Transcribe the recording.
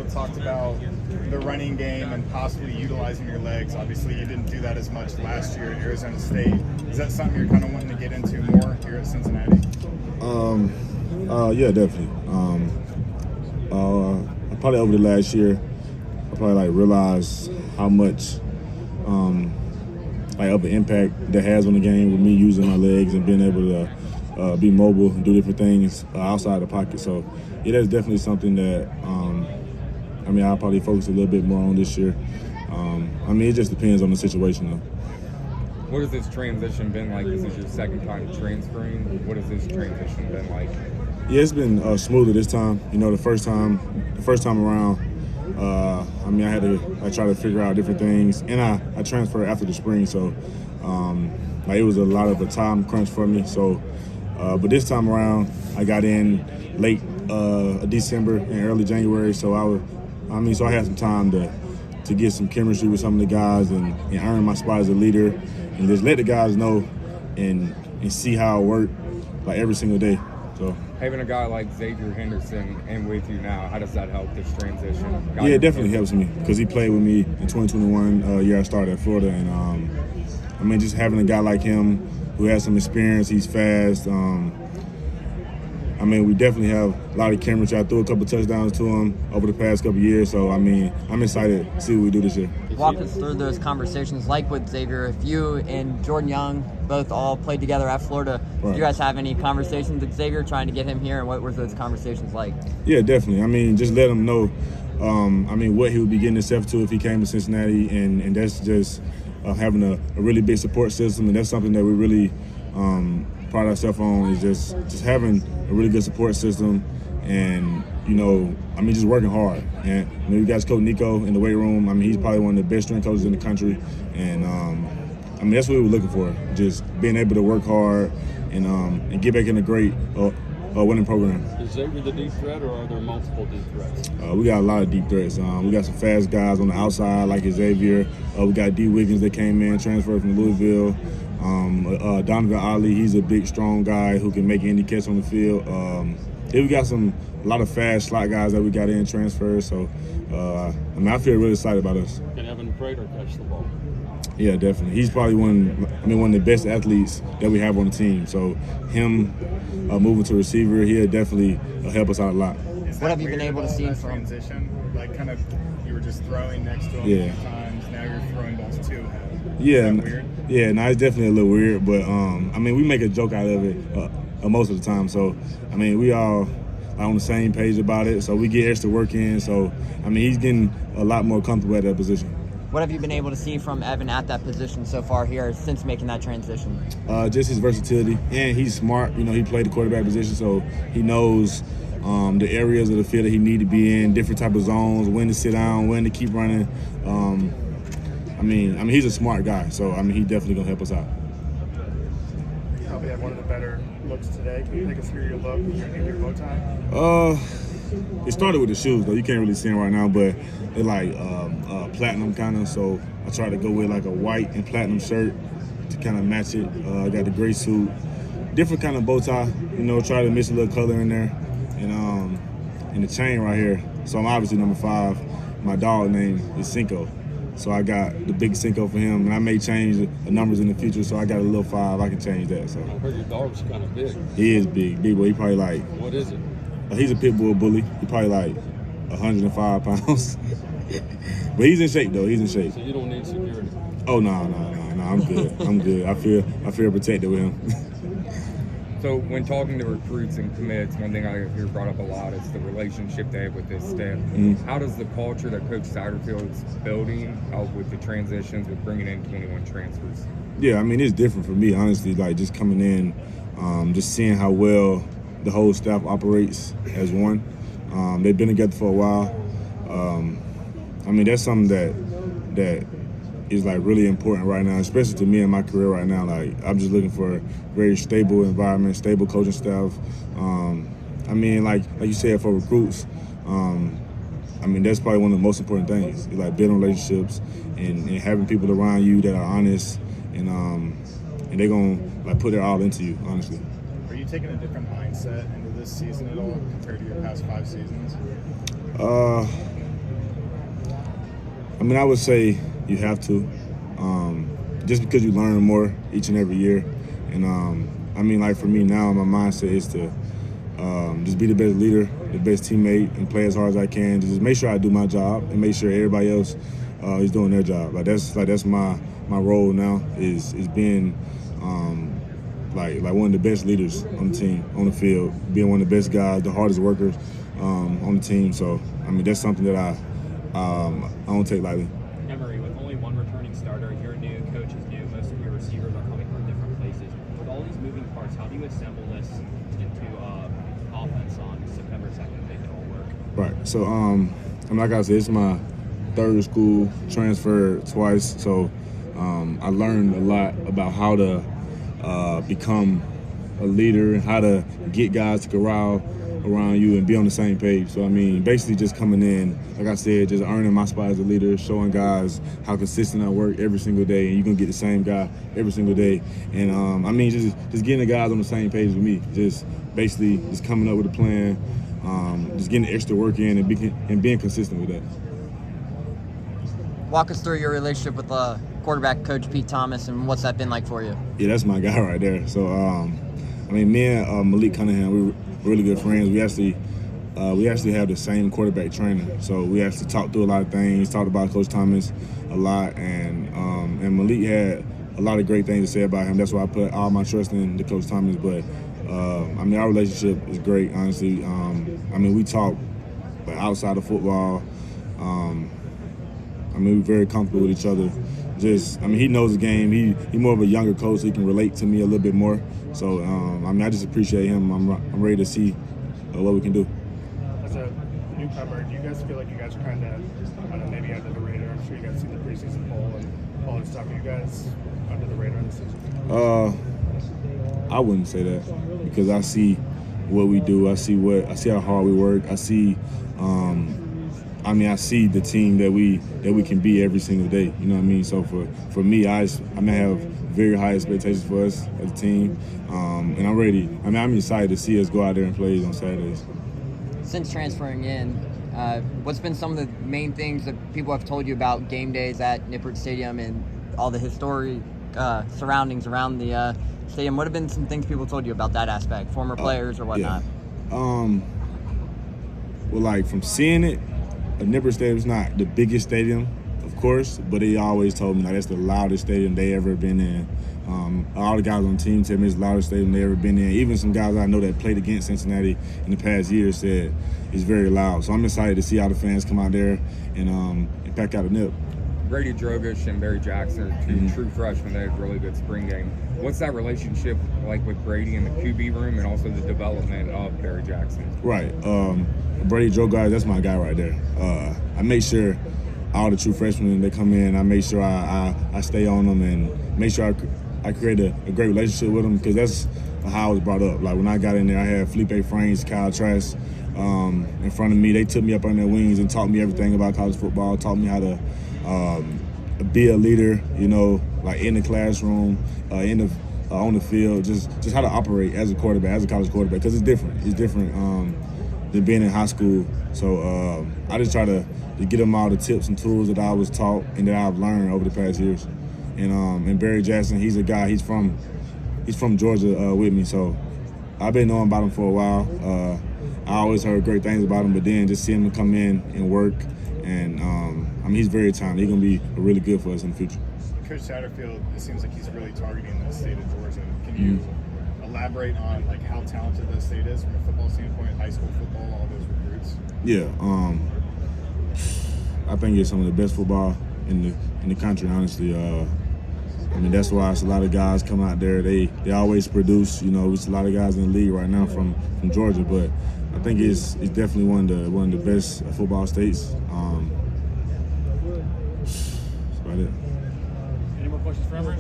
talked about the running game and possibly utilizing your legs. Obviously, you didn't do that as much last year at Arizona State. Is that something you're kind of wanting to get into more here at Cincinnati? Yeah, definitely. Probably over the last year, I probably realized how much of an impact that has on the game with me using my legs and being able to be mobile and do different things outside the pocket. So yeah, that's definitely something that I'll probably focus a little bit more on this year. It just depends on the situation though. What has this transition been like? This is your second time transferring. What has this transition been like? Yeah, it's been smoother this time. The first time around, I tried to figure out different things, and I transferred after the spring, so it was a lot of a time crunch for me. So, but this time around, I got in late December and early January, so I had some time to get some chemistry with some of the guys and earn my spot as a leader, and just let the guys know and see how it worked every single day. So having a guy like Xavier Henderson and with you now, how does that help this transition? Yeah, it definitely helps me because he played with me in 2021 year I started at Florida, and just having a guy like him who has some experience, he's fast. We definitely have a lot of chemistry. I threw a couple touchdowns to him over the past couple years, so I'm excited to see what we do this year. Walk us through those conversations, like with Xavier. If you and Jordan Young both all played together at Florida, right. Did you guys have any conversations with Xavier trying to get him here, and what were those conversations like? Yeah, definitely. Just let him know, what he would be getting himself to if he came to Cincinnati, and that's just having a really big support system, and that's something that we really pride ourselves on, is just having a really good support system, and just working hard. And we got Coach Nico in the weight room. He's probably one of the best strength coaches in the country, and that's what we were looking for, just being able to work hard and get back in a great winning program. Is Xavier the deep threat, or are there multiple deep threats? We got a lot of deep threats. We got some fast guys on the outside like Xavier. We got D. Wiggins that came in, transferred from Louisville. Donovan Ollie, he's a big, strong guy who can make any catch on the field. Then we got a lot of fast slot guys that we got in transfers. So, I feel really excited about us. Can Evan Prater catch the ball? Yeah, definitely. He's probably one of the best athletes that we have on the team. So, him moving to receiver, he'll definitely help us out a lot. What have you been able to see from transition? You were just throwing next to him a few times. Now you're throwing balls to him. Yeah, Is that weird? Yeah, no, it's definitely a little weird, but we make a joke out of it most of the time. So, we all are on the same page about it. So we get extra work in. So, he's getting a lot more comfortable at that position. What have you been able to see from Evan at that position so far here since making that transition? Just his versatility, and he's smart. He played the quarterback position, so he knows the areas of the field that he need to be in, different type of zones, when to sit down, when to keep running. He's a smart guy, so he definitely gonna help us out. You probably have one of the better looks today. Can you take us through your look and your bow tie? It started with the shoes though. You can't really see them right now, but they're platinum kind of. So I tried to go with a white and platinum shirt to kind of match it. I got the gray suit, different kind of bow tie. Try to mix a little color in there, and the chain right here. So I'm obviously number 5. My dog name is Cinco. So I got the big Cinco for him, and I may change the numbers in the future, so I got a little 5. I can change that. So I heard your dog's kind of big. He is big boy. He probably What is it? He's a pit bull bully. He probably 105 pounds. But he's in shape though. He's in shape. So you don't need security? Oh no. I'm good. I'm good. I feel protected with him. So when talking to recruits and commits, one thing I hear brought up a lot is the relationship they have with this staff. Mm-hmm. How does the culture that Coach Satterfield's building help with the transitions, with bringing in 21 transfers? Yeah, it's different for me, honestly, just coming in, just seeing how well the whole staff operates as one. They've been together for a while. That's something that is really important right now, especially to me in my career right now. I'm just looking for a very stable environment, stable coaching staff. Like you said, for recruits, that's probably one of the most important things. Building relationships and having people around you that are honest and they're gonna put their all into you, honestly. Are you taking a different mindset into this season at all compared to your past 5 seasons? I mean, I would say you have to, just because you learn more each and every year. And I mean, like for me now, my mindset is to just be the best leader, the best teammate, and play as hard as I can. Just make sure I do my job and make sure everybody else is doing their job. That's my role now is being like one of the best leaders on the team, on the field, being one of the best guys, the hardest workers on the team. So I mean, that's something that I don't take lightly. Emory, with only one returning starter, you're new, coach is new, most of your receivers are coming from different places. With all these moving parts, how do you assemble this into offense on September 2nd and make it all work? Right. So, like I said, it's my third school, transferred twice. So, I learned a lot about how to become a leader and how to get guys to corral around you and be on the same page. So, I mean, basically just coming in, like I said, just earning my spot as a leader, showing guys how consistent I work every single day, and you're going to get the same guy every single day. And, I mean, just getting the guys on the same page with me, just basically just coming up with a plan, just getting the extra work in and being consistent with that. Walk us through your relationship with quarterback coach Pete Thomas and what's that been like for you? Yeah, that's my guy right there. So, I mean, me and Malik Cunningham, we were really good friends. We actually have the same quarterback trainer. So we actually talked through a lot of things, talked about Coach Thomas a lot, and Malik had a lot of great things to say about him. That's why I put all my trust in the Coach Thomas. But, I mean, our relationship is great, honestly. I mean, we talk outside of football. I mean, we're very comfortable with each other. I mean, he knows the game. He's more of a younger coach. So he can relate to me a little bit more. So, I mean, I just appreciate him. I'm ready to see what we can do. As a newcomer, do you guys feel like you guys are kind of maybe under the radar? I'm sure you guys see the preseason poll and all this stuff. Are you guys under the radar in the season? I wouldn't say that because I see what we do. I see how hard we work. I see the team that we can be every single day. You know what I mean? So for me, I have very high expectations for us as a team, and I'm ready. I mean, I'm excited to see us go out there and play on Saturdays. Since transferring in, what's been some of the main things that people have told you about game days at Nippert Stadium and all the historic surroundings around the stadium? What have been some things people told you about that aspect, former players or whatnot? Yeah. Well, like from seeing it, Nippert Stadium is not the biggest stadium, of course, but they always told me like that's the loudest stadium they ever been in. All the guys on the team tell me it's the loudest stadium they ever been in. Even some guys I know that played against Cincinnati in the past year said it's very loud. So I'm excited to see how the fans come out there and pack out a nip. Brady Drogish and Barry Jackson are two true freshmen that had a really good spring game. What's that relationship like with Brady in the QB room and also the development of Barry Jackson? Right. Brady Drogish, that's my guy right there. I make sure all the true freshmen that come in, I make sure I stay on them and make sure I create a great relationship with them because that's how I was brought up. Like when I got in there, I had Felipe Frames, Kyle Trask in front of me. They took me up on their wings and taught me everything about college football, taught me how to be a leader, you know, like in the classroom, on the field, just how to operate as a quarterback, as a college quarterback, because it's different. It's different than being in high school. So I just try to get them all the tips and tools that I was taught and that I've learned over the past years. And Barry Jackson, he's a guy. He's from Georgia with me, so I've been knowing about him for a while. I always heard great things about him, but then just seeing him come in and work, and I mean, he's very talented. He's gonna be really good for us in the future. Coach Satterfield, it seems like he's really targeting the state of Georgia. Can you elaborate on like how talented that state is from a football standpoint, high school football, all those recruits? Yeah, I think it's some of the best football in the country, honestly. I mean, that's why it's a lot of guys come out there. They always produce. You know, it's a lot of guys in the league right now from Georgia, but I think it's definitely one of the best football states. That's about it. Any more questions for Emory?